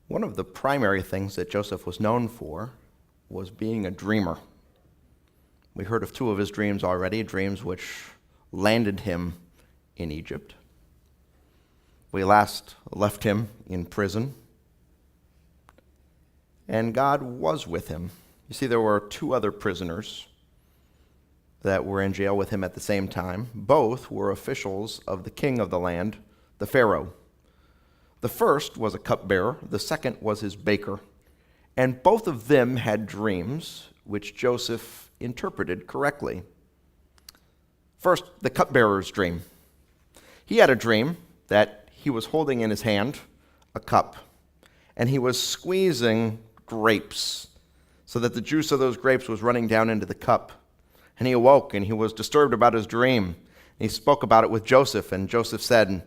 One of the primary things that Joseph was known for was being a dreamer. We heard of two of his dreams already, dreams which landed him in Egypt. We last left him in prison, and God was with him. You see, there were two other prisoners that were in jail with him at the same time. Both were officials of the king of the land, the Pharaoh. The first was a cupbearer, the second was his baker, and both of them had dreams which Joseph interpreted correctly. First, the cupbearer's dream. He had a dream that he was holding in his hand a cup, and he was squeezing grapes so that the juice of those grapes was running down into the cup. And he awoke, and he was disturbed about his dream. He spoke about it with Joseph, and Joseph said,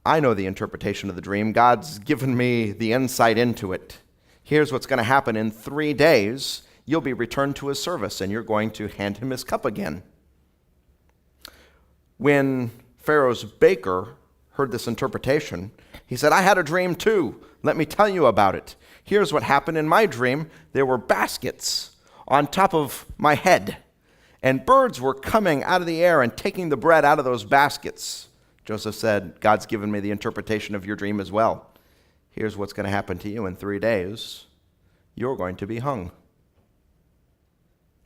I know the interpretation of the dream. God's given me the insight into it. Here's what's going to happen. In 3 days, you'll be returned to his service, and you're going to hand him his cup again. When Pharaoh's baker heard this interpretation, he said, I had a dream too. Let me tell you about it. Here's what happened in my dream. There were baskets on top of my head, and birds were coming out of the air and taking the bread out of those baskets. Joseph said, God's given me the interpretation of your dream as well. Here's what's going to happen to you in 3 days. You're going to be hung.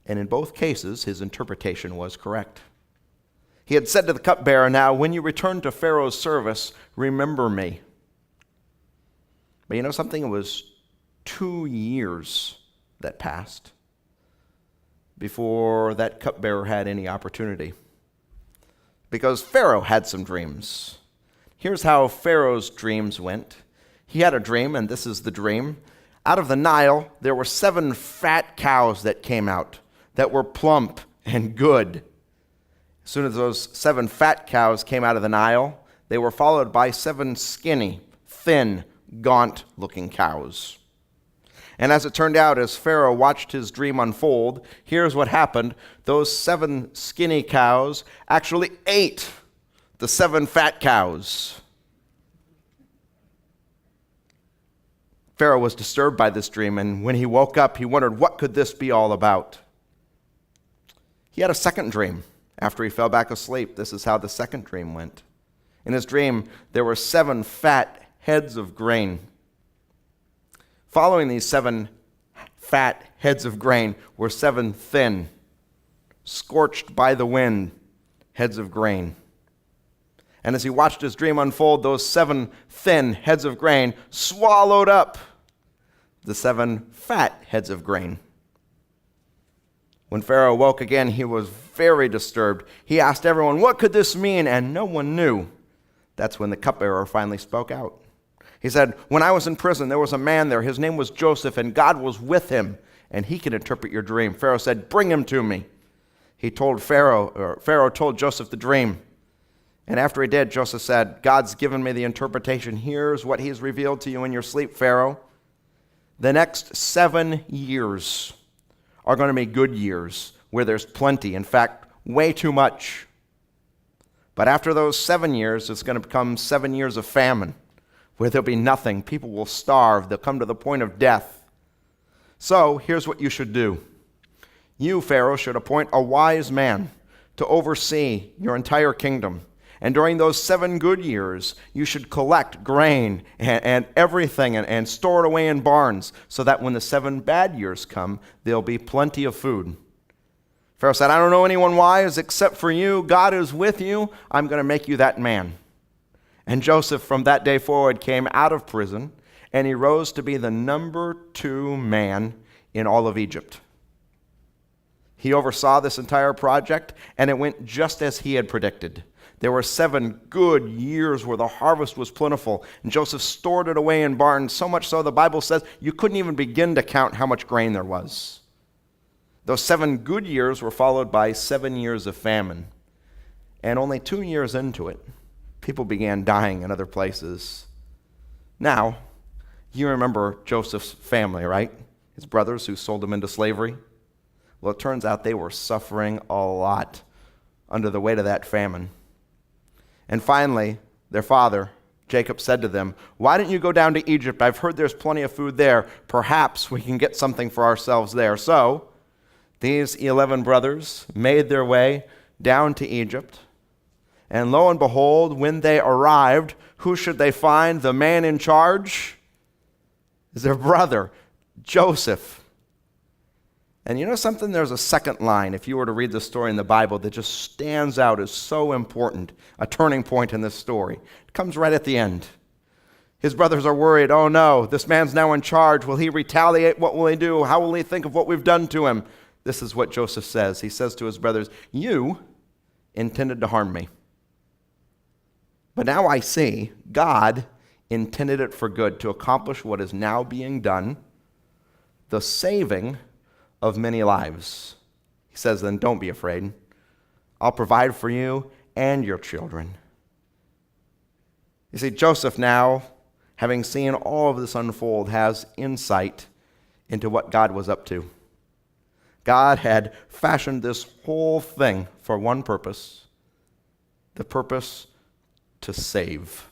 And in both cases, his interpretation was correct. He had said to the cupbearer, now, when you return to Pharaoh's service, remember me. But you know something? It was 2 years that passed before that cupbearer had any opportunity, because Pharaoh had some dreams. Here's how Pharaoh's dreams went. He had a dream, and this is the dream. Out of the Nile, there were 7 fat cows that came out that were plump and good. As soon as those 7 fat cows came out of the Nile, they were followed by 7 skinny, thin, gaunt-looking cows. And as it turned out, as Pharaoh watched his dream unfold, here's what happened. Those 7 skinny cows actually ate the 7 fat cows. Pharaoh was disturbed by this dream, and when he woke up, he wondered, what could this be all about? He had a second dream after he fell back asleep. This is how the second dream went. In his dream, there were 7 fat heads of grain. Following these 7 fat heads of grain were 7 thin, scorched by the wind heads of grain. And as he watched his dream unfold, those 7 thin heads of grain swallowed up the 7 fat heads of grain. When Pharaoh woke again, he was very disturbed. He asked everyone, what could this mean? And no one knew. That's when the cupbearer finally spoke out. He said, when I was in prison, there was a man there. His name was Joseph, and God was with him, and he can interpret your dream. Pharaoh said, bring him to me. Pharaoh told Joseph the dream. And after he did, Joseph said, God's given me the interpretation. Here's what he's revealed to you in your sleep, Pharaoh. The next 7 years are going to be good years where there's plenty. In fact, way too much. But after those 7 years, it's going to become 7 years of famine, where there'll be nothing. People will starve. They'll come to the point of death. So here's what you should do. You, Pharaoh, should appoint a wise man to oversee your entire kingdom. And during those 7 good years, you should collect grain and everything and store it away in barns so that when the 7 bad years come, there'll be plenty of food. Pharaoh said, I don't know anyone wise except for you. God is with you. I'm going to make you that man. And Joseph, from that day forward, came out of prison, and he rose to be the number 2 man in all of Egypt. He oversaw this entire project, and it went just as he had predicted. There were 7 good years where the harvest was plentiful, and Joseph stored it away in barns, so much so the Bible says you couldn't even begin to count how much grain there was. Those 7 good years were followed by 7 years of famine, and only 2 years into it, people began dying in other places. Now, you remember Joseph's family, right? His brothers who sold him into slavery. Well, it turns out they were suffering a lot under the weight of that famine. And finally, their father, Jacob said to them, "Why don't you go down to Egypt? I've heard there's plenty of food there. Perhaps we can get something for ourselves there." So these 11 brothers made their way down to Egypt. And lo and behold, when they arrived, who should they find? The man in charge is their brother, Joseph. And you know something? There's a second line, if you were to read the story in the Bible, that just stands out as so important, a turning point in this story. It comes right at the end. His brothers are worried. Oh no, this man's now in charge. Will he retaliate? What will he do? How will he think of what we've done to him? This is what Joseph says. He says to his brothers, "You intended to harm me. But now I see God intended it for good to accomplish what is now being done, the saving of many lives." He says, "Then don't be afraid. I'll provide for you and your children." You see, Joseph now, having seen all of this unfold, has insight into what God was up to. God had fashioned this whole thing for one purpose, the purpose to save.